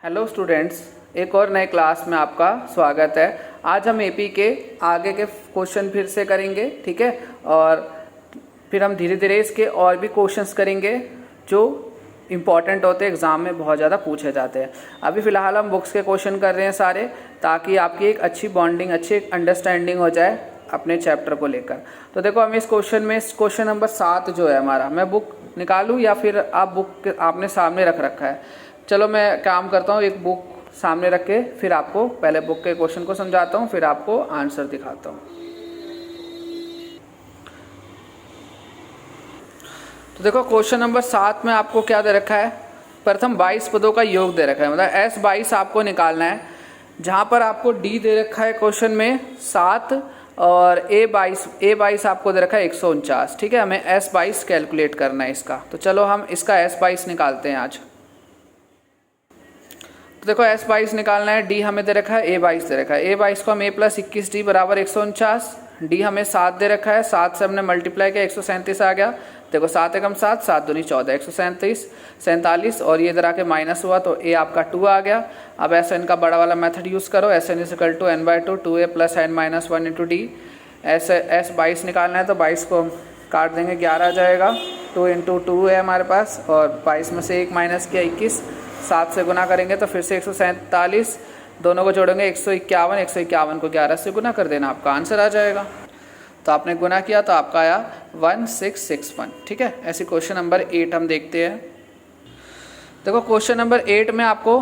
Hello students, एक और नए क्लास में आपका स्वागत है। आज हम एपी के आगे के क्वेश्चन फिर से करेंगे, ठीक है। और फिर हम धीरे धीरे इसके और भी क्वेश्चंस करेंगे जो इम्पॉर्टेंट होते हैं, एग्ज़ाम में बहुत ज़्यादा पूछे जाते हैं। अभी फ़िलहाल हम बुक्स के क्वेश्चन कर रहे हैं सारे, ताकि आपकी एक अच्छी बॉन्डिंग, अच्छी अंडरस्टैंडिंग हो जाए अपने चैप्टर को लेकर। तो देखो, हम इस क्वेश्चन में क्वेश्चन नंबर 7 जो है हमारा, मैं बुक निकालूँ या फिर आप बुक आपने सामने रख रखा है? चलो मैं काम करता हूँ, एक बुक सामने रख के फिर आपको पहले बुक के क्वेश्चन को समझाता हूँ, फिर आपको आंसर दिखाता हूँ। तो देखो, क्वेश्चन नंबर 7 में आपको क्या दे रखा है? प्रथम 22 पदों का योग दे रखा है, मतलब S22 आपको निकालना है। जहाँ पर आपको D दे रखा है क्वेश्चन में 7 और A22 आपको दे रखा है 149, ठीक है। हमें S22 कैलकुलेट करना है इसका। तो चलो हम इसका S22 निकालते हैं आज। तो देखो, S22 निकालना है। D हमें दे रखा है, A22 दे रखा है। A22 को हम A+21D बराबर 149, D हमें 7 दे रखा है, 7 से हमने मल्टीप्लाई किया 137 आ गया। देखो 7 एकम 7, 7 दूनी 14, 147 और ये इधर आके माइनस हुआ तो A आपका 2 आ गया। अब SN का बड़ा वाला मेथड यूज़ करो, SN = n/2, 2A + n - 1 × D। S22 निकालना है तो 22 को काट देंगे, 11 आ जाएगा। 2 × 2 है हमारे पास, और 22 में से 1 माइनस किया 21, 7 से गुना करेंगे तो फिर से 147, दोनों को जोड़ेंगे 151, 151 को 11 से गुना कर देना, आपका आंसर आ जाएगा। तो आपने गुना किया तो आपका आया 1661, ठीक है। ऐसे क्वेश्चन नंबर 8 हम देखते हैं। देखो, क्वेश्चन नंबर 8 में आपको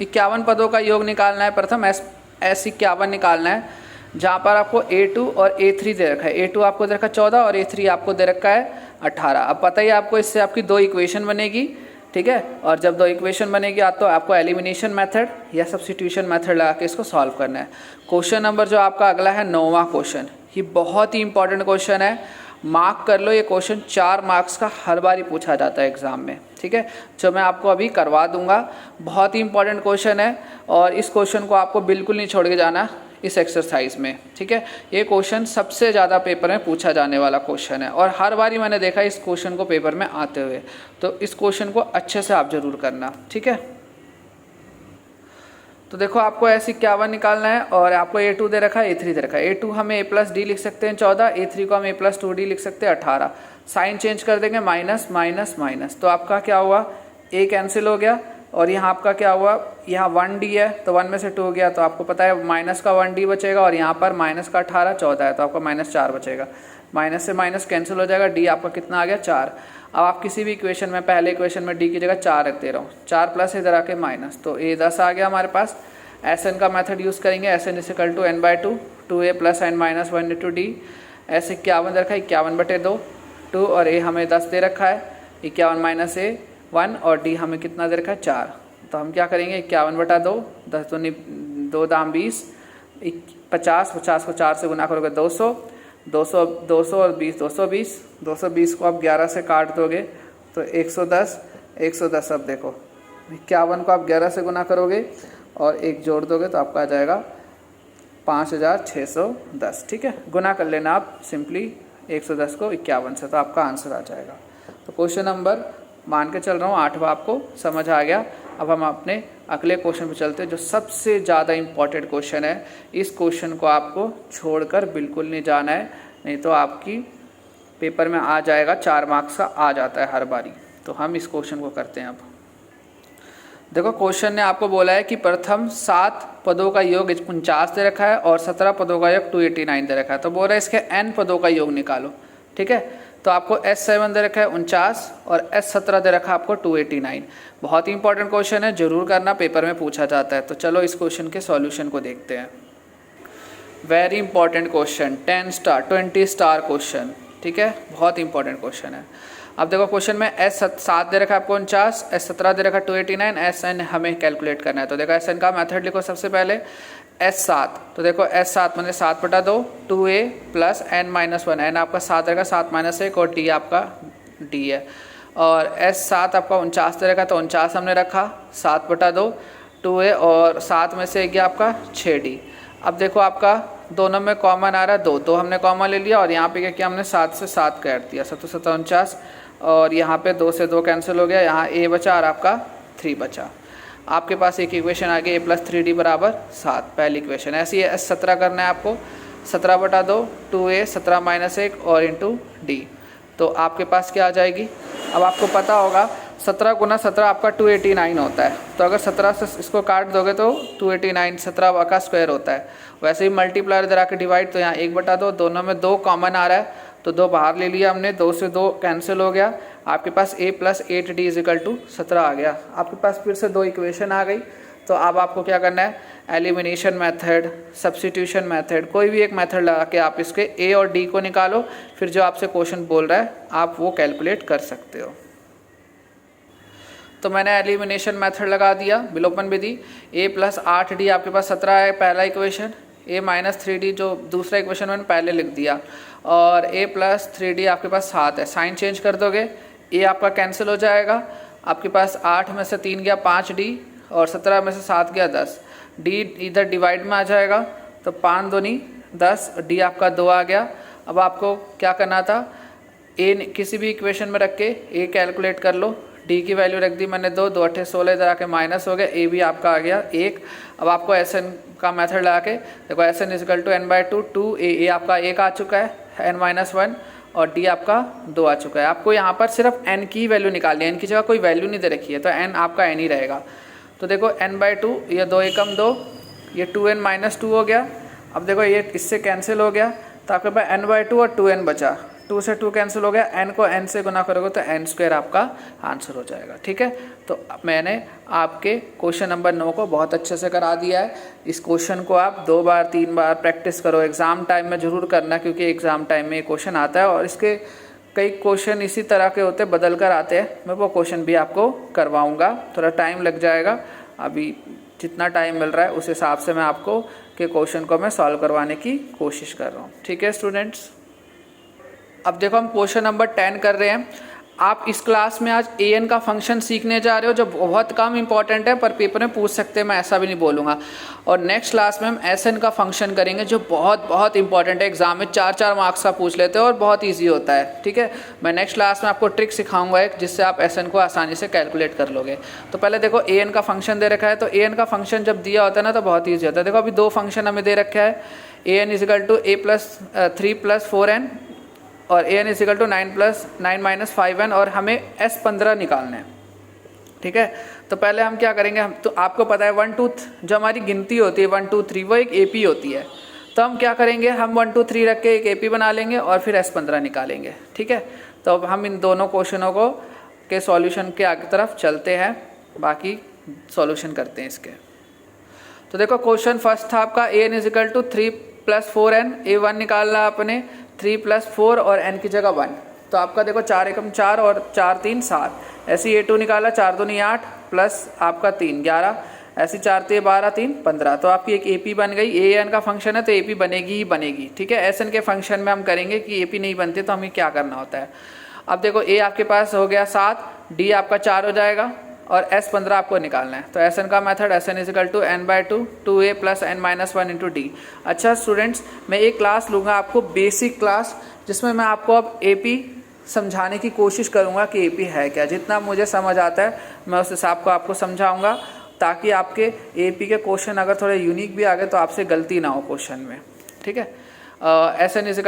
51 पदों का योग निकालना है। प्रथम S51 निकालना है, जहाँ पर आपको A2 और A3 दे रखा है। A2 आपको दे रखा है 14 और A3 आपको दे रखा है 18। अब पता ही आपको, इससे आपकी 2 इक्वेशन बनेगी, ठीक है। और जब 2 इक्वेशन बनेगी तो आपको एलिमिनेशन मेथड या सब्स्टिट्यूशन मेथड लगा के इसको सॉल्व करना है। क्वेश्चन नंबर जो आपका अगला है 9वां क्वेश्चन, ये बहुत ही इंपॉर्टेंट क्वेश्चन है, मार्क कर लो। ये क्वेश्चन 4 मार्क्स का हर बार ही पूछा जाता है एग्जाम में, ठीक है। जो मैं आपको अभी करवा दूंगा, बहुत ही इंपॉर्टेंट क्वेश्चन है और इस क्वेश्चन को आपको बिल्कुल नहीं छोड़ के जाना इस एक्सरसाइज में, ठीक है। ये क्वेश्चन सबसे ज़्यादा पेपर में पूछा जाने वाला क्वेश्चन है और हर बार ही मैंने देखा इस क्वेश्चन को पेपर में आते हुए। तो इस क्वेश्चन को अच्छे से आप जरूर करना, ठीक है। तो देखो, आपको S51 निकालना है और आपको A2 दे रखा है, A3 दे रखा है। A2 हम A+D लिख सकते हैं 14, A3 को हम A+2D लिख सकते हैं 18। साइन चेंज कर देंगे, माइनस माइनस माइनस, तो आपका क्या हुआ, A कैंसिल हो गया। और यहाँ आपका क्या हुआ, यहाँ 1D है तो 1 में से 2 गया, तो आपको पता है माइनस का 1D बचेगा, और यहाँ पर माइनस का 18 14 है तो आपका -4 बचेगा। माइनस से माइनस कैंसिल हो जाएगा, D आपका कितना आ गया, 4। अब आप किसी भी इक्वेशन में, पहले इक्वेशन में D की जगह 4 रख दे रहा हूँ, 4 प्लस इधर आके माइनस, तो A 10 आ गया हमारे पास। SN का मेथड यूज़ करेंगे, SN = n/2, 2A + n - 1 × D। S51 दे रखा है 51/2, 2 और A हमें 10 दे रखा है, 51 - A 1 और D हमें कितना दे रखा है, 4। तो हम क्या करेंगे, 51/2, 10 दूनी 2 दाम 20, 50, 50 को 4 से गुना करोगे 200, 200 200 और 20 220, 220 को आप 11 से काट दोगे तो 110, 110। अब देखो, 51 को आप 11 से गुना करोगे और 1 जोड़ दोगे तो आपका आ जाएगा 5610, ठीक है। गुना कर लेना आप सिंपली 110 को 51 से, तो आपका आंसर आ जाएगा। तो क्वेश्चन नंबर मान के चल रहा हूँ 8वां आपको समझ आ गया। अब हम अपने अगले क्वेश्चन पे चलते हैं, जो सबसे ज़्यादा इम्पॉर्टेंट क्वेश्चन है। इस क्वेश्चन को आपको छोड़कर बिल्कुल नहीं जाना है, नहीं तो आपकी पेपर में आ जाएगा, 4 मार्क्स का आ जाता है हर बारी। तो हम इस क्वेश्चन को करते हैं। अब देखो, क्वेश्चन ने आपको बोला है कि प्रथम 7 पदों का योग 49 दे रखा है और 17 पदों का योग 289 दे रखा है। तो बोल रहा है इसके n पदों का योग निकालो, ठीक है। तो आपको S7 दे रखा है 49 और S17 दे रखा है आपको 289। बहुत ही इंपॉर्टेंट क्वेश्चन है, जरूर करना, पेपर में पूछा जाता है। तो चलो इस क्वेश्चन के सॉल्यूशन को देखते हैं। Very important question, 10 star 20 star question, ठीक है, बहुत इंपॉर्टेंट क्वेश्चन है। अब देखो, क्वेश्चन में S7 दे रखा है आपको 49, S17 दे रखा है 289, SN हमें कैलकुलेट करना है। तो देखो, SN का मेथड लिखो सबसे पहले, S7। तो देखो, S7 मैंने 7/2, 2A + n - 1, n आपका 7 रहेगा, 7 - 1 और D आपका D है। और S7 आपका 49 दे रखा, तो 49 हमने रखा, 7/2, 2A और 7 में से गया आपका 6D। अब देखो, आपका दोनों में कॉमन आ रहा है 2, तो हमने कॉमन ले लिया और यहाँ पे क्या किया हमने, 7 से 7 काट दिया, 7 7 49 और यहाँ पे 2 से 2 कैंसिल हो गया, यहाँ A बचा और आपका 3 बचा। आपके पास एक इक्वेशन आ गई a+3d बराबर 7, पहली इक्वेशन। ऐसे ही S17 करना है आपको, 17/2 2a 17 - 1 और इंटू डी। तो आपके पास क्या आ जाएगी, अब आपको पता होगा 17 × 17 आपका 289 होता है। तो अगर 17 से इसको काट दोगे तो 289 17 का स्क्वायर होता है। वैसे ही मल्टीप्लायर इधर आके डिवाइड, तो यहाँ 1/2, दोनों में 2 कॉमन आ रहा है तो 2 बाहर ले लिया हमने, 2 से 2 कैंसिल हो गया। आपके पास a + 8d = 17 आ गया। आपके पास फिर से 2 इक्वेशन आ गई। तो अब आपको क्या करना है, एलिमिनेशन मेथड, सब्स्टिट्यूशन मेथड, कोई भी एक मेथड लगा के आप इसके a और d को निकालो, फिर जो आपसे क्वेश्चन बोल रहा है आप वो कैलकुलेट कर सकते हो। तो मैंने एलिमिनेशन मेथड लगा दिया, विलोपन विधि। a + 8d आपके पास 17 है पहला इक्वेशन, a - 3d जो दूसरा इक्वेशन मैंने पहले लिख दिया, और a + 3d आपके पास 7 है। साइन चेंज कर दोगे, a आपका कैंसिल हो जाएगा, आपके पास 8 में से 3 गया 5d, और 17 में से 7 गया 10, d इधर डिवाइड में आ जाएगा तो 5 दूनी 10, d आपका 2 आ गया। अब आपको क्या करना था, a किसी भी इक्वेशन में रख के a कैलकुलेट कर लो, d की वैल्यू रख दी मैंने 2, 2 8 16, इधर आके माइनस हो गया, a भी आपका आ गया 1। अब आपको Sn का मेथड लगा के देखो, Sn = n/2 2a आपका 1 आ चुका है, n-1, और d आपका 2 आ चुका है। आपको यहाँ पर सिर्फ n की वैल्यू निकालनी है, n की जगह कोई वैल्यू नहीं दे रखी है, तो n आपका n ही रहेगा। तो देखो n/2, ये 2 एकम 2, ये 2n - 2 हो गया। अब देखो ये इससे कैंसिल हो गया, तो आपके पास n/2 और 2n बचा, 2 से 2 कैंसिल हो गया, n को n से गुना करोगे तो n² आपका आंसर हो जाएगा। ठीक है, तो मैंने आपके क्वेश्चन नंबर 9 को बहुत अच्छे से करा दिया है। इस क्वेश्चन को आप 2 बार 3 बार प्रैक्टिस करो, एग्ज़ाम टाइम में ज़रूर करना, क्योंकि एग्ज़ाम टाइम में ये क्वेश्चन आता है और इसके कई क्वेश्चन इसी तरह के होते बदल कर आते हैं। मैं वो क्वेश्चन भी आपको करवाऊँगा, थोड़ा टाइम लग जाएगा, अभी जितना टाइम मिल रहा है उस हिसाब से मैं आपको के क्वेश्चन को मैं सॉल्व करवाने की कोशिश कर रहा हूँ। ठीक है स्टूडेंट्स, अब देखो हम क्वेश्चन नंबर 10 कर रहे हैं। आप इस क्लास में आज an का फंक्शन सीखने जा रहे हो, जो बहुत कम इंपॉर्टेंट है, पर पेपर में पूछ सकते हैं, मैं ऐसा भी नहीं बोलूँगा। और नेक्स्ट क्लास में हम sn का फंक्शन करेंगे, जो बहुत बहुत इंपॉर्टेंट है, एग्जाम में 4-4 मार्क्स का पूछ लेते हैं और बहुत ईजी होता है। ठीक है, मैं नेक्स्ट क्लास में आपको ट्रिक सिखाऊंगा एक, जिससे आप sn को आसानी से कैलकुलेट कर लोगे। तो पहले देखो an का फंक्शन दे रखा है, तो an का फंक्शन जब दिया होता है ना तो बहुत ईजी होता है। देखो अभी 2 फंक्शन हमें दे रखा है, an = a + 3 + 4n और an = 9 - 5n, और हमें S15 निकालना है। ठीक है, तो पहले हम क्या करेंगे, हम तो आपको पता है 1 2 जो हमारी गिनती होती है 1 2 3 वो एक AP होती है। तो हम क्या करेंगे, हम 1 2 3 रख के एक AP बना लेंगे और फिर S15 निकालेंगे। ठीक है, तो अब हम इन दोनों क्वेश्चनों को के सॉल्यूशन के आगे तरफ चलते हैं, बाकी सॉल्यूशन करते हैं इसके। तो देखो क्वेश्चन फर्स्ट था आपका, an = 3 + 4n, a1 निकालना आपने, 3 + 4 और n की जगह 1। तो आपका देखो 4 एकम 4 और 4 3 7, ऐसे a2 निकाला, 4 दूनी 8 प्लस आपका 3 11, ऐसे 4 3 12 3 15। तो आपकी एक AP बन गई। an का फंक्शन है तो AP बनेगी ही बनेगी। ठीक है, SN के फंक्शन में हम करेंगे कि AP नहीं बनती तो हमें क्या करना होता है। अब देखो a आपके पास हो गया 7, d आपका 4 हो जाएगा और S15 आपको निकालना है। तो SN का method, SN = n/2 2a + n - 1 × d। अच्छा स्टूडेंट्स, मैं एक क्लास लूँगा आपको, बेसिक क्लास, जिसमें मैं आपको अब AP समझाने की कोशिश करूँगा कि AP है क्या। जितना मुझे समझ आता है मैं उस हिसाब को आपको समझाऊँगा, ताकि आपके AP के क्वेश्चन अगर थोड़े यूनिक भी आ गए तो आपसे गलती ना हो क्वेश्चन में। ठीक है, SN =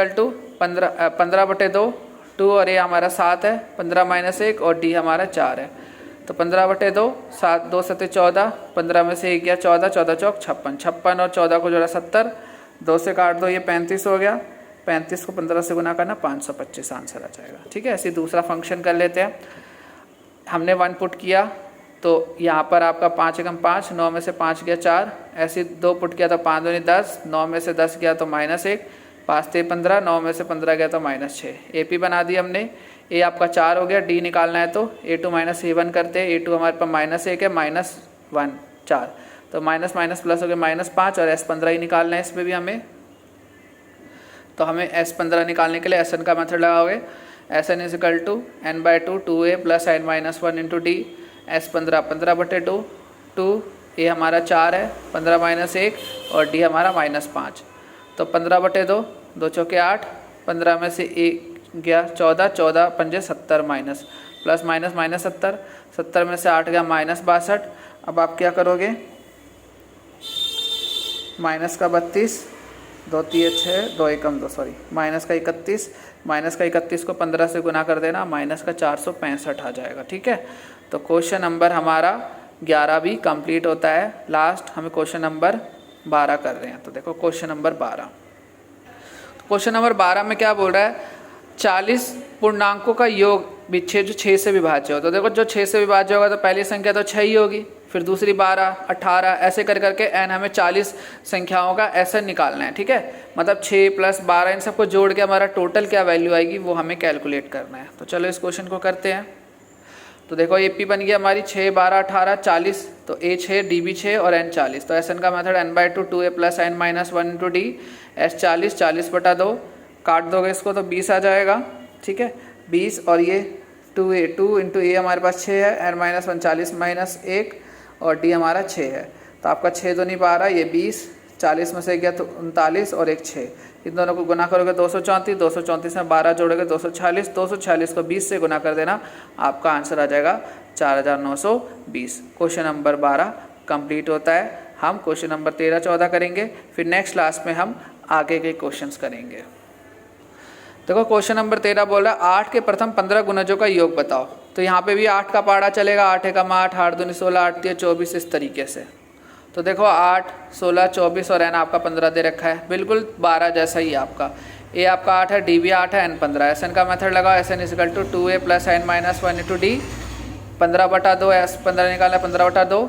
15/2, 2 और a हमारा 7 है, 15 - 1 और d हमारा 4 है। तो 15/2, 7 2 7 14, 15 में से 1 गया 14, 14 चौक 56, 56 और 14 को जोड़ा 70, 2 से काट दो, ये 35 हो गया, 35 को 15 से गुना करना, 525 आंसर आ जाएगा। ठीक है, ऐसे दूसरा फंक्शन कर लेते हैं। हमने 1 पुट किया तो यहाँ पर आपका 5 एकम 5, 9 में से 5 गया 4, ऐसे 2 पुट किया तो 5 दूनी 10, 9 में से 10 गया तो -1, 5 3 15, 9 में से 15 गया तो -6। AP बना दी हमने, a आपका 4 हो गया, d निकालना है तो a2 - a1 करते हैं। a2 हमारे पास -1 है, -1 4, तो माइनस माइनस प्लस हो गया -5 और S15 ही निकालना है इसमें भी हमें। तो हमें S15 निकालने के लिए SN का मेथड लगाओगे, SN = n/2 2a + n - 1 × d। S15 15/2, 2a हमारा 4 है, 15 - 1 और d हमारा -5। तो 15/2, 2 चौके 8, 15 में से 1 गया 14, 14 पंजे 70 माइनस प्लस माइनस -70, 70 में से 8 गया -62, अब आप क्या करोगे, माइनस का 32, 2 3 6, 2 एकम 2, सॉरी माइनस का 31, माइनस का 31 को 15 से गुना कर देना, माइनस का 465 आ जाएगा। ठीक है, तो क्वेश्चन नंबर हमारा 11 भी कंप्लीट होता है। लास्ट हमें क्वेश्चन नंबर 12 कर रहे हैं। तो देखो क्वेश्चन नंबर 12, क्वेश्चन नंबर 12 में क्या बोल रहा है, 40 पूर्णांकों का योग विच्छेद जो 6 से विभाज्य हो। तो देखो जो 6 से विभाज्य होगा तो पहली संख्या तो 6 ही होगी, फिर दूसरी 12, 18 ऐसे कर करके एन हमें 40 संख्याओं का ऐसा निकालना है। ठीक है, मतलब 6 + 12 इन सबको जोड़ के हमारा टोटल क्या वैल्यू आएगी वो हमें कैलकुलेट करना है। तो चलो इस क्वेश्चन को करते हैं। तो देखो ए पी बन गया हमारी 6, 12, 18, 40, तो ए 6, डी भी 6 और एन 40। तो एस एन का method n/2 2a + n - 1 × d, S 40, 40/2 काट दोगे इसको तो 20 आ जाएगा। ठीक है, 20 और ये 2a, 2 × a हमारे पास 6 है, n - 1 40 - 1 और d हमारा 6 है। तो आपका 6 तो नहीं पा रहा, ये 20, 40 में से गया तो 39 और एक 6, इन दोनों को गुना करोगे 234, 234 में 12 जोड़ोगे 246, 246 को 20 से गुना कर देना, आपका आंसर आ जाएगा 4920। क्वेश्चन नंबर 12 कंप्लीट होता है। हम क्वेश्चन नंबर 13, 14 करेंगे, फिर नेक्स्ट क्लास में हम आगे के क्वेश्चंस करेंगे। देखो क्वेश्चन नंबर 13 बोल रहा है 8 के प्रथम 15 गुणजों का योग बताओ। तो यहाँ पे भी 8 का पहाड़ा चलेगा, 8 एकम 8, 8 दूनी 16, 8 तिया 24, इस तरीके से। तो देखो 8, 16, 24 और एन आपका 15 दे रखा है, बिल्कुल 12 जैसा ही आपका। ए आपका 8 है, डी भी 8 है, एन 15। एस एन का मेथड लगाओ, S N = 2a + n - 1 × d, 15/2, S 15 निकाला 15/2,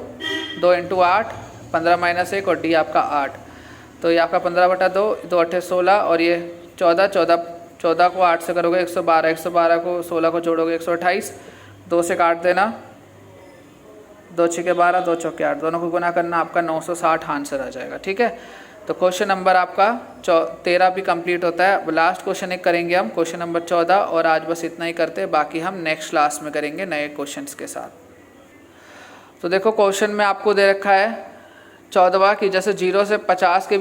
2 × 8, 15 - 1 और डी आपका 8। तो ये आपका 15/2, 2 8 16 और ये 14, 14 को 8 से करोगे 112, 112 को 16 को जोड़ोगे 128, 2 से काट देना, 2 6 के 12, 2 चौके 8, दोनों को गुना करना, आपका 960 आंसर आ जाएगा। ठीक है, तो क्वेश्चन नंबर आपका 13 भी कंप्लीट होता है। लास्ट क्वेश्चन एक करेंगे हम, क्वेश्चन नंबर 14, और आज बस इतना ही करते हैं, बाकी हम नेक्स्ट क्लास में करेंगे नए क्वेश्चंस के साथ। तो देखो क्वेश्चन में आपको दे रखा है 14वां कि जैसे 0 से 50 के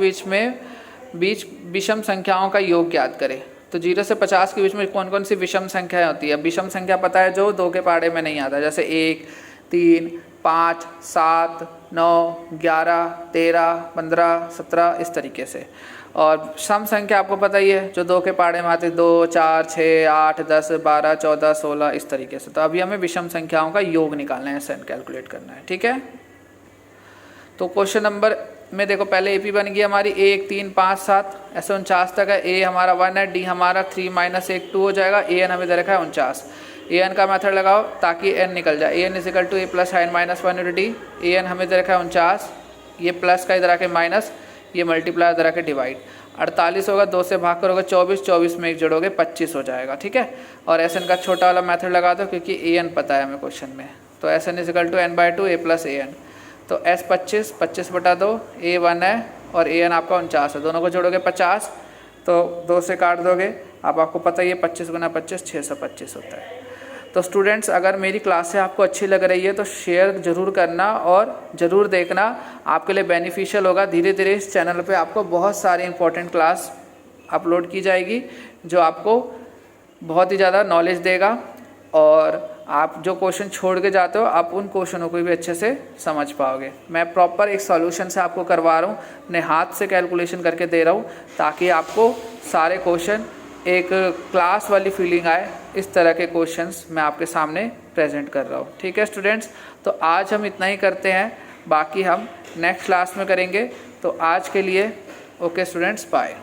बीच विषम संख्याओं का योग ज्ञात करें। तो 0 से 50 के बीच में कौन कौन सी विषम संख्याएं होती है। विषम संख्या पता है जो 2 के पहाड़े में नहीं आता, जैसे 1, 3, 5, 7, 9, 11, 13, 15, 17 इस तरीके से। और सम संख्या आपको पता ही है जो 2 के पहाड़े में आती है, 2, 4, 6, 8, 10, 12, 14, 16 इस तरीके से। तो अभी हमें विषम संख्याओं का योग निकालना है, एसएन कैलकुलेट करना है। ठीक है, तो क्वेश्चन नंबर में देखो पहले एपी बन गई हमारी 1, 3, 5, 7 ऐसे 49 तक है। ए हमारा 1 है, डी हमारा 3 - 1 2 हो जाएगा, ए एन हमें दे रखा है 49। ए एन का मेथड लगाओ ताकि एन निकल जाए। A n = a + n - 1 × d, a n हमें दे रखा है 49, ये प्लस का इधर आके माइनस, ये मल्टीप्लाई इधर आके डिवाइड। 48 होगा, 2 से भाग करोगे 24, 24 में 1 जोड़ोगे 25 हो जाएगा। ठीक है, और एस एन का छोटा वाला मेथड लगा दो क्योंकि ए एन पता है हमें क्वेश्चन में। तो S N = n/2 a + an। तो S 25, 25/2, A 1 है और A n आपका 49 है, दोनों को जोड़ोगे 50, तो 2 से काट दोगे। अब आपको पता ही है 25 × 25 625 होता है। तो स्टूडेंट्स अगर मेरी क्लासें आपको अच्छी लग रही है तो शेयर ज़रूर करना और ज़रूर देखना, आपके लिए बेनिफिशियल होगा। धीरे धीरे इस चैनल पे आपको बहुत सारी इंपॉर्टेंट क्लास अपलोड की जाएगी जो आपको बहुत ही ज़्यादा नॉलेज देगा, और आप जो क्वेश्चन छोड़ के जाते हो आप उन क्वेश्चनों को भी अच्छे से समझ पाओगे। मैं प्रॉपर एक सॉल्यूशन से आपको करवा रहा हूँ, अपने हाथ से कैलकुलेशन करके दे रहा हूँ ताकि आपको सारे क्वेश्चन एक क्लास वाली फीलिंग आए। इस तरह के क्वेश्चंस मैं आपके सामने प्रेजेंट कर रहा हूँ। ठीक है स्टूडेंट्स, तो आज हम इतना ही करते हैं, बाकी हम नेक्स्ट क्लास में करेंगे। तो आज के लिए ओके स्टूडेंट्स, बाय।